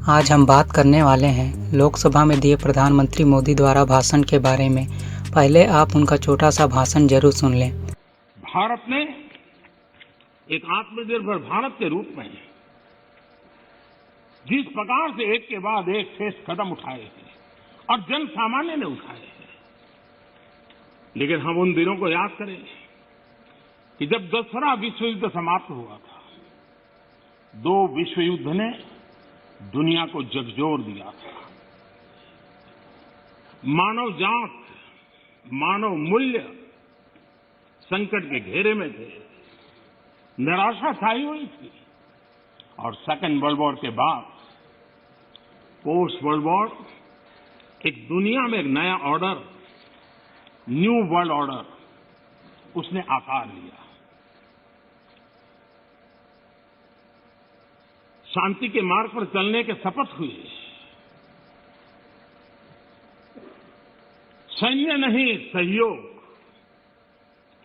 आज हम बात करने वाले हैं लोकसभा में दिए प्रधानमंत्री मोदी द्वारा भाषण के बारे में। पहले आप उनका छोटा सा भाषण जरूर सुन लें। भारत ने एक आत्मनिर्भर भारत के रूप में जिस प्रकार से एक के बाद एक ठोस कदम उठाए हैं और जन सामान्य ने उठाए हैं, लेकिन हम उन दिनों को याद करें कि जब दूसरा विश्व युद्ध समाप्त हुआ था, दो विश्व युद्ध ने दुनिया को झकझोर दिया था। मानव जात, मानव मूल्य संकट के घेरे में थे, निराशा छाई हुई थी। और सेकेंड वर्ल्ड वॉर के बाद पोस्ट वर्ल्ड वॉर एक दुनिया में एक नया ऑर्डर, न्यू वर्ल्ड ऑर्डर, उसने आकार लिया। शांति के मार्ग पर चलने के शपथ हुए। सैन्य नहीं सहयोग,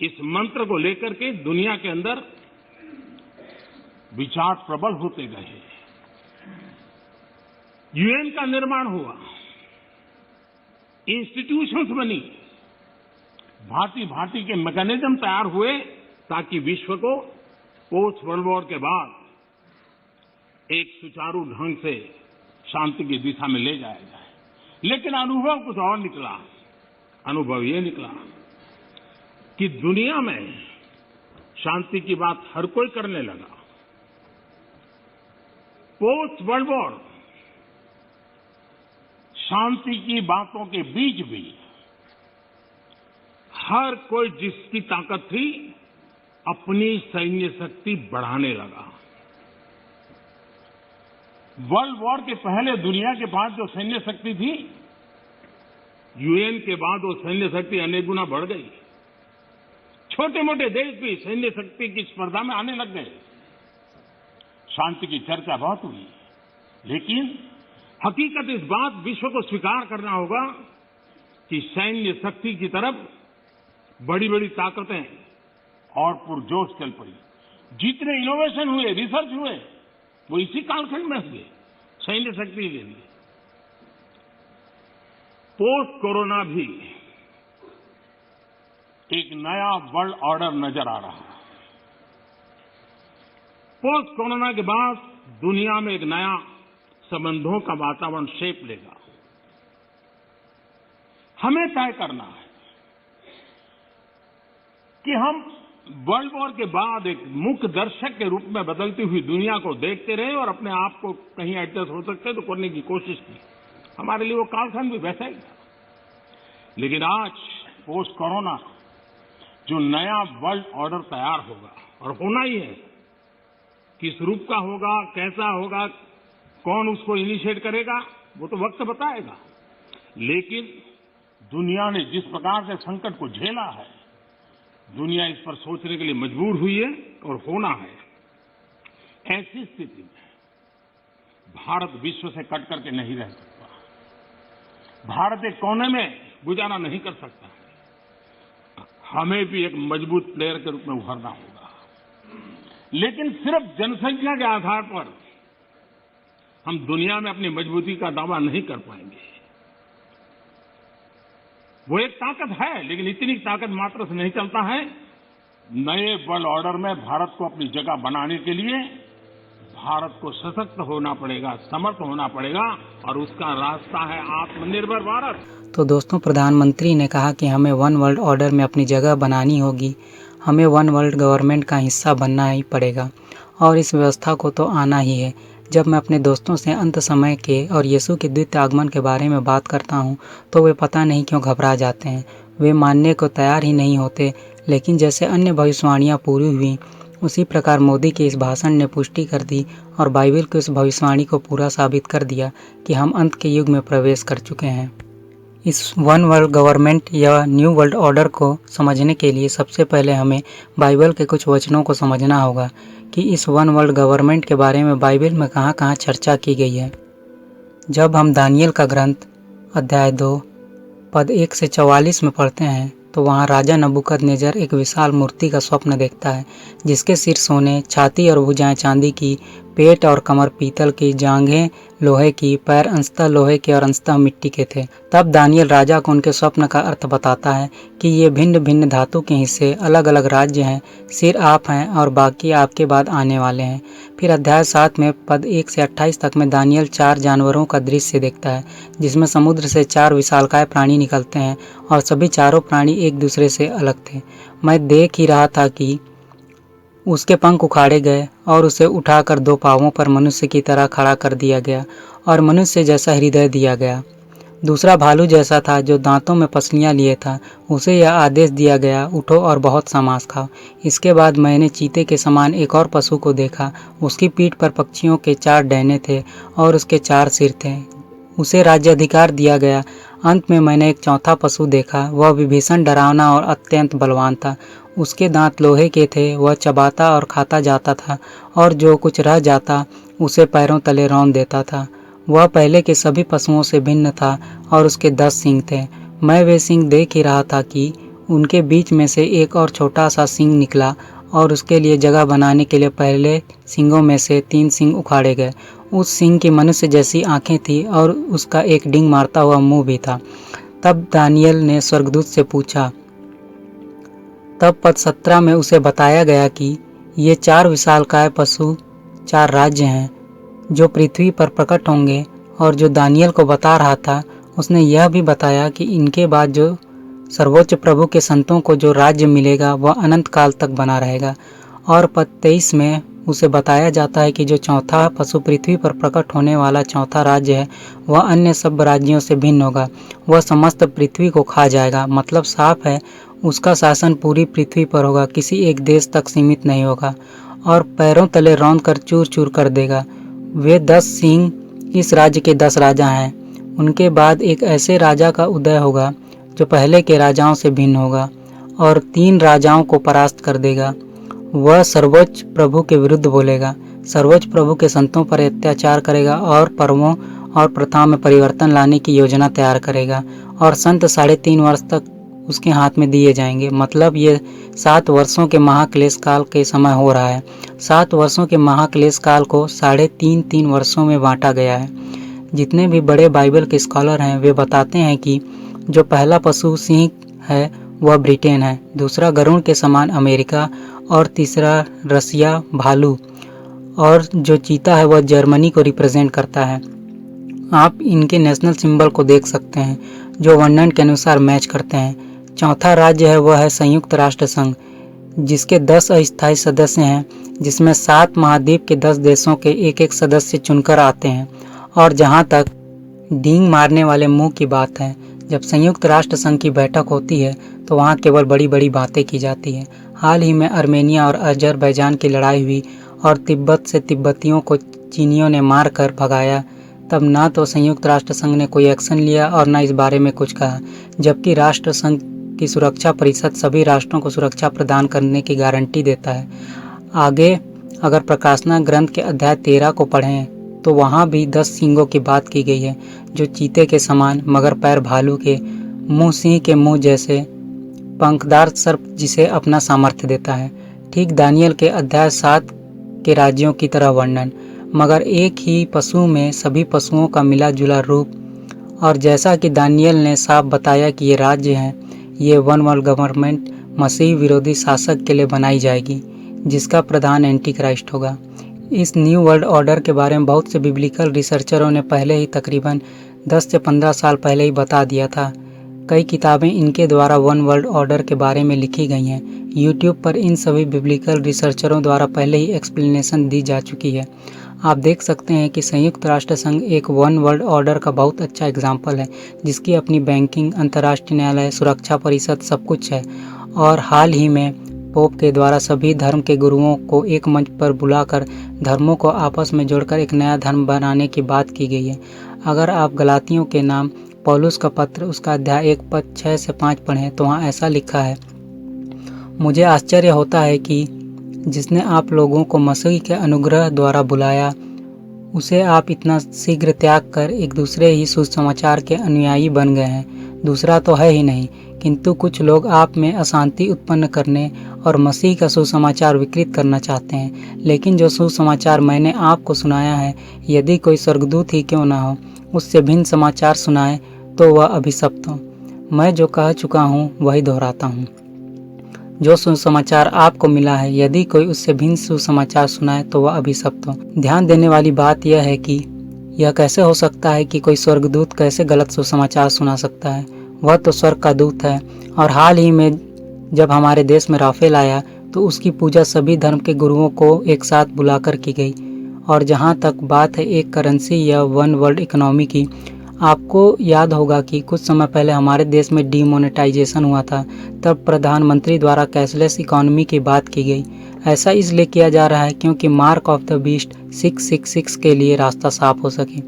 इस मंत्र को लेकर के दुनिया के अंदर विचार प्रबल होते गए। यूएन का निर्माण हुआ, इंस्टीट्यूशंस बनी, भांति भांति के मैकेनिज्म तैयार हुए ताकि विश्व को पोस्ट वर्ल्ड वॉर के बाद एक सुचारू ढंग से शांति की दिशा में ले जाया जाए। लेकिन अनुभव कुछ और निकला। अनुभव ये निकला कि दुनिया में शांति की बात हर कोई करने लगा। पोस्ट वर्ल्ड वॉर शांति की बातों के बीच भी हर कोई जिसकी ताकत थी अपनी सैन्य शक्ति बढ़ाने लगा। वर्ल्ड वॉर के पहले दुनिया के पास जो सैन्य शक्ति थी, यूएन के बाद वो सैन्य शक्ति अनेक गुना बढ़ गई। छोटे मोटे देश भी सैन्य शक्ति की स्पर्धा में आने लग गए। शांति की चर्चा बहुत हुई, लेकिन हकीकत इस बात विश्व को स्वीकार करना होगा कि सैन्य शक्ति की तरफ बड़ी बड़ी ताकतें और पुरजोश चल पड़ी। जितने इनोवेशन हुए, रिसर्च हुए, वो इसी कालखंड में हुए सैन्य शक्ति के लिए। पोस्ट कोरोना भी एक नया वर्ल्ड ऑर्डर नजर आ रहा है। पोस्ट कोरोना के बाद दुनिया में एक नया संबंधों का वातावरण शेप लेगा। हमें तय करना है कि हम वर्ल्ड वॉर के बाद एक मुख्य दर्शक के रूप में बदलती हुई दुनिया को देखते रहे और अपने आप को कहीं एडजस्ट हो सकते तो करने की कोशिश की। हमारे लिए वो कालखंड भी वैसा ही था। लेकिन आज पोस्ट कोरोना जो नया वर्ल्ड ऑर्डर तैयार होगा, और होना ही है, किस रूप का होगा, कैसा होगा, कौन उसको इनिशिएट करेगा, वो तो वक्त बताएगा। लेकिन दुनिया ने जिस प्रकार से संकट को झेला है, दुनिया इस पर सोचने के लिए मजबूर हुई है और होना है। ऐसी स्थिति में भारत विश्व से कट करके नहीं रह सकता। भारत एक कोने में गुजारा नहीं कर सकता। हमें भी एक मजबूत प्लेयर के रूप में उभरना होगा। लेकिन सिर्फ जनसंख्या के आधार पर हम दुनिया में अपनी मजबूती का दावा नहीं कर पाएंगे। वो एक ताकत है, लेकिन इतनी ताकत मात्र से नहीं चलता है। नए वर्ल्ड ऑर्डर में भारत को अपनी जगह बनाने के लिए भारत को सशक्त होना पड़ेगा, समर्थ होना पड़ेगा, और उसका रास्ता है आत्मनिर्भर भारत। तो दोस्तों, प्रधानमंत्री ने कहा कि हमें वन वर्ल्ड ऑर्डर में अपनी जगह बनानी होगी। हमें वन वर्ल्ड गवर्नमेंट का हिस्सा बनना ही पड़ेगा और इस व्यवस्था को तो आना ही है। जब मैं अपने दोस्तों से अंत समय के और यीशु के द्वितीय आगमन के बारे में बात करता हूँ तो वे पता नहीं क्यों घबरा जाते हैं। वे मानने को तैयार ही नहीं होते। लेकिन जैसे अन्य भविष्यवाणियाँ पूरी हुई, उसी प्रकार मोदी के इस भाषण ने पुष्टि कर दी और बाइबल की उस भविष्यवाणी को पूरा साबित कर दिया कि हम अंत के युग में प्रवेश कर चुके हैं। इस वन वर्ल्ड गवर्नमेंट या न्यू वर्ल्ड ऑर्डर को समझने के लिए सबसे पहले हमें बाइबल के कुछ वचनों को समझना होगा कि इस वन वर्ल्ड गवर्नमेंट के बारे में बाइबल में कहाँ कहाँ चर्चा की गई है। जब हम दानियल का ग्रंथ अध्याय 2 पद 1 से 44 में पढ़ते हैं तो वहाँ राजा नबूकदनेस्सर एक विशाल मूर्ति का स्वप्न देखता है जिसके सिर सोने, छाती और भुजाएं चांदी की, पेट और कमर पीतल की, जांघें लोहे की, पैर अंशतः लोहे के और अंशतः मिट्टी के थे। तब दानियल राजा को उनके स्वप्न का अर्थ बताता है कि ये भिन्न भिन्न धातु के हिस्से अलग अलग राज्य हैं, सिर आप हैं और बाकी आपके बाद आने वाले हैं। फिर अध्याय 7 में पद 1 से 28 तक में दानियल 4 जानवरों का दृश्य देखता है, जिसमें समुद्र से 4 विशालकाय प्राणी निकलते हैं और सभी चारों प्राणी एक दूसरे से अलग थे। मैं देख ही रहा था कि उसके पंख उखाड़े गए और उसे उठाकर 2 पांवों पर मनुष्य की तरह खड़ा कर दिया गया और मनुष्य जैसा हृदय दिया गया। दूसरा भालू जैसा था जो दांतों में पसलियां लिए था। उसे यह आदेश दिया गया, उठो और बहुत सा मांस खाओ। इसके बाद मैंने चीते के समान एक और पशु को देखा। उसकी पीठ पर पक्षियों के 4 डैने थे और उसके 4 सिर थे। उसे राज्याधिकार दिया गया। अंत में मैंने एक चौथा पशु देखा। वह विभीषण, डरावना और अत्यंत बलवान था। उसके दांत लोहे के थे। वह चबाता और खाता जाता था और जो कुछ रह जाता उसे पैरों तले रौंद देता था। वह पहले के सभी पशुओं से भिन्न था और उसके 10 सींग थे। मैं वे सींग देख ही रहा था कि उनके बीच में से एक और छोटा सा सींग निकला और उसके लिए जगह बनाने के लिए पहले सींगों में से 3 सींग उखाड़े गए। उस सींग की मनुष्य जैसी आंखें थी और उसका एक डींग मारता हुआ मुंह भी था। तब दानियल ने स्वर्गदूत से पूछा। तब पद 17 में उसे बताया गया कि ये 4 विशालकाय पशु 4 राज्य हैं जो पृथ्वी पर प्रकट होंगे। और जो दानियल को बता रहा था उसने यह भी बताया कि इनके बाद जो सर्वोच्च प्रभु के संतों को जो राज्य मिलेगा वह अनंत काल तक बना रहेगा। और पद 23 में उसे बताया जाता है कि जो चौथा पशु पृथ्वी पर प्रकट होने वाला चौथा राज्य है वह अन्य सब राज्यों से भिन्न होगा। वह समस्त पृथ्वी को खा जाएगा। मतलब साफ है, उसका शासन पूरी पृथ्वी पर होगा, किसी एक देश तक सीमित नहीं होगा और पैरों तले रौंद कर चूर चूर कर देगा। वे 10 सींग इस राज्य के 10 राजा हैं। उनके बाद एक ऐसे राजा का उदय होगा जो पहले के राजाओं से भिन्न होगा और 3 राजाओं को परास्त कर देगा। वह सर्वोच्च प्रभु के विरुद्ध बोलेगा, सर्वोच्च प्रभु के संतों पर अत्याचार करेगा और पर्वों और प्रथाओं में परिवर्तन लाने की योजना तैयार करेगा और संत 3.5 वर्ष तक उसके हाथ में दिए जाएंगे। मतलब ये 7 वर्षों के महाक्लेश काल के समय हो रहा है। 7 वर्षों के महाक्लेश काल को 3.5 वर्षों में बांटा गया है। जितने भी बड़े बाइबल के स्कॉलर हैं वे बताते हैं कि जो पहला पशु सिंह है वह ब्रिटेन है, दूसरा गरुड़ के समान अमेरिका और तीसरा रसिया भालू और जो चीता है वह जर्मनी को रिप्रेजेंट करता है। आप इनके नेशनल सिंबल को देख सकते हैं जो वर्णन के अनुसार मैच करते हैं। चौथा राज्य है वह है संयुक्त राष्ट्र संघ, जिसके 10 अस्थायी सदस्य हैं, जिसमें 7 महाद्वीप के 10 देशों के एक एक सदस्य चुनकर आते हैं। और जहां तक डींग मारने वाले मुंह की बात है, जब संयुक्त राष्ट्र संघ की बैठक होती है तो वहां केवल बड़ी बड़ी बातें की जाती हैं। हाल ही में अर्मेनिया और अजरबैजान की लड़ाई हुई और तिब्बत से तिब्बतियों को चीनियों ने मार कर भगाया। तब ना तो संयुक्त राष्ट्र संघ ने कोई एक्शन लिया और न इस बारे में कुछ कहा, जबकि राष्ट्र संघ की सुरक्षा परिषद सभी राष्ट्रों को सुरक्षा प्रदान करने की गारंटी देता है। आगे अगर प्रकाशना ग्रंथ के अध्याय 13 को पढ़ें तो वहाँ भी 10 सींगों की बात की गई है, जो चीते के समान मगर पैर भालू के, मुंह सिंह के मुंह जैसे, पंखदार सर्प जिसे अपना सामर्थ्य देता है। ठीक दानियल के अध्याय 7 के राज्यों की तरह वर्णन, मगर एक ही पशु में सभी पशुओं का मिला जुला रूप। और जैसा कि दानियल ने साफ बताया कि ये राज्य हैं, ये वन वर्ल्ड गवर्नमेंट मसीह विरोधी शासक के लिए बनाई जाएगी, जिसका प्रधान एंटी क्राइस्ट होगा। इस न्यू वर्ल्ड ऑर्डर के बारे में बहुत से बिब्लिकल रिसर्चरों ने पहले ही तकरीबन 10 से 15 साल पहले ही बता दिया था। कई किताबें इनके द्वारा वन वर्ल्ड ऑर्डर के बारे में लिखी गई हैं। यूट्यूब पर इन सभी बिब्लिकल रिसर्चरों द्वारा पहले ही एक्सप्लेनेशन दी जा चुकी है। आप देख सकते हैं कि संयुक्त राष्ट्र संघ एक वन वर्ल्ड ऑर्डर का बहुत अच्छा एग्जाम्पल है, जिसकी अपनी बैंकिंग, अंतर्राष्ट्रीय न्यायालय, सुरक्षा परिषद सब कुछ है। और हाल ही में पोप के द्वारा सभी धर्म के गुरुओं को एक मंच पर बुलाकर धर्मों को आपस में जोड़कर एक नया धर्म बनाने की बात की गई है। अगर आप गलातियों के नाम पौलुस का पत्र उसका अध्याय 1 पद 6 से 5 पढ़ें तो वहाँ ऐसा लिखा है, मुझे आश्चर्य होता है कि जिसने आप लोगों को मसीह के अनुग्रह द्वारा बुलाया, उसे आप इतना शीघ्र त्याग कर एक दूसरे ही सुसमाचार के अनुयायी बन गए हैं। दूसरा तो है ही नहीं किंतु कुछ लोग आप में अशांति उत्पन्न करने और मसीह का सुसमाचार विकृत करना चाहते हैं। लेकिन जो सुसमाचार मैंने आपको सुनाया है, यदि कोई स्वर्गदूत ही क्यों न हो उससे भिन्न समाचार सुनाए तो वह अभिशप्त हो। मैं जो कह चुका हूँ वही दोहराता हूँ। जो सुसमाचार आपको मिला है, यदि कोई उससे भिन्न सुसमाचार सुनाए तो वह अभिशप्त हो। ध्यान देने वाली बात यह है कि यह कैसे हो सकता है कि कोई स्वर्गदूत कैसे गलत सुसमाचार सुना सकता है। वह तो स्वर्ग का दूत है। और हाल ही में जब हमारे देश में राफेल आया तो उसकी पूजा सभी धर्म के गुरुओं को एक साथ बुलाकर की गई। और जहाँ तक बात है एक करेंसी या वन वर्ल्ड इकोनॉमी की, आपको याद होगा कि कुछ समय पहले हमारे देश में डीमोनेटाइजेशन हुआ था। तब प्रधानमंत्री द्वारा कैशलेस इकोनॉमी की बात की गई। ऐसा इसलिए किया जा रहा है क्योंकि मार्क ऑफ द बीस्ट 666 के लिए रास्ता साफ हो सके।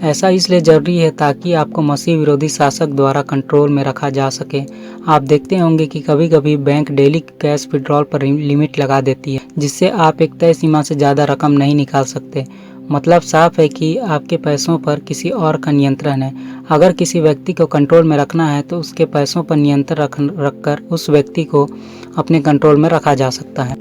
ऐसा इसलिए जरूरी है ताकि आपको मसीह विरोधी शासक द्वारा कंट्रोल में रखा जा सके। आप देखते होंगे कि कभी कभी बैंक डेली कैश विड्रॉल पर लिमिट लगा देती है, जिससे आप एक तय सीमा से ज़्यादा रकम नहीं निकाल सकते। मतलब साफ है कि आपके पैसों पर किसी और का नियंत्रण है। अगर किसी व्यक्ति को कंट्रोल में रखना है तो उसके पैसों पर नियंत्रण रखकर उस व्यक्ति को अपने कंट्रोल में रखा जा सकता है।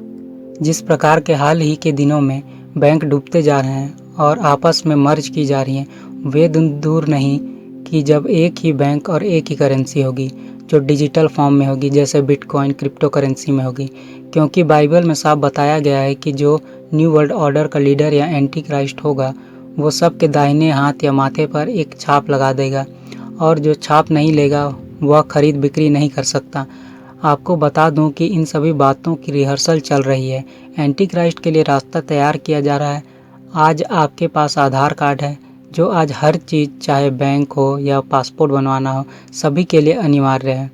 जिस प्रकार के हाल ही के दिनों में बैंक डूबते जा रहे हैं और आपस में मर्ज की जा रही हैं, वे दूर नहीं कि जब एक ही बैंक और एक ही करेंसी होगी जो डिजिटल फॉर्म में होगी, जैसे बिटकॉइन क्रिप्टो करेंसी में होगी। क्योंकि बाइबल में साफ बताया गया है कि जो न्यू वर्ल्ड ऑर्डर का लीडर या एंटी क्राइस्ट होगा वो सबके दाहिने हाथ या माथे पर एक छाप लगा देगा, और जो छाप नहीं लेगा वह खरीद बिक्री नहीं कर सकता। आपको बता दूं कि इन सभी बातों की रिहर्सल चल रही है। एंटी क्राइस्ट के लिए रास्ता तैयार किया जा रहा है। आज आपके पास आधार कार्ड है, जो आज हर चीज़, चाहे बैंक हो या पासपोर्ट बनवाना हो, सभी के लिए अनिवार्य है।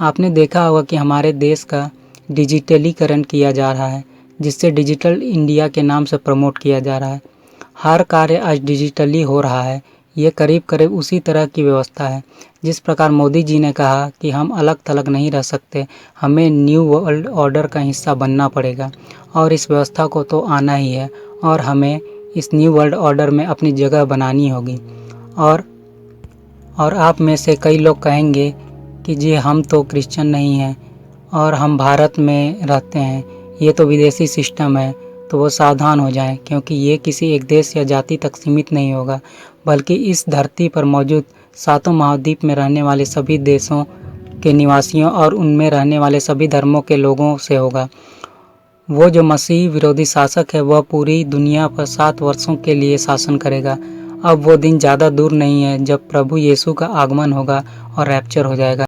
आपने देखा होगा कि हमारे देश का डिजिटलीकरण किया जा रहा है, जिससे डिजिटल इंडिया के नाम से प्रमोट किया जा रहा है। हर कार्य आज डिजिटली हो रहा है। ये करीब करीब उसी तरह की व्यवस्था है जिस प्रकार मोदी जी ने कहा कि हम अलग थलग नहीं रह सकते, हमें न्यू वर्ल्ड ऑर्डर का हिस्सा बनना पड़ेगा और इस व्यवस्था को तो आना ही है, और हमें इस न्यू वर्ल्ड ऑर्डर में अपनी जगह बनानी होगी। और आप में से कई लोग कहेंगे कि जी हम तो क्रिश्चियन नहीं हैं और हम भारत में रहते हैं, ये तो विदेशी सिस्टम है। तो वो सावधान हो जाएं, क्योंकि ये किसी एक देश या जाति तक सीमित नहीं होगा, बल्कि इस धरती पर मौजूद 7 महाद्वीप में रहने वाले सभी देशों के निवासियों और उनमें रहने वाले सभी धर्मों के लोगों से होगा। वो जो मसीह विरोधी शासक है वह पूरी दुनिया पर 7 वर्षों के लिए शासन करेगा। अब वो दिन ज़्यादा दूर नहीं है जब प्रभु यीशु का आगमन होगा और रैप्चर हो जाएगा।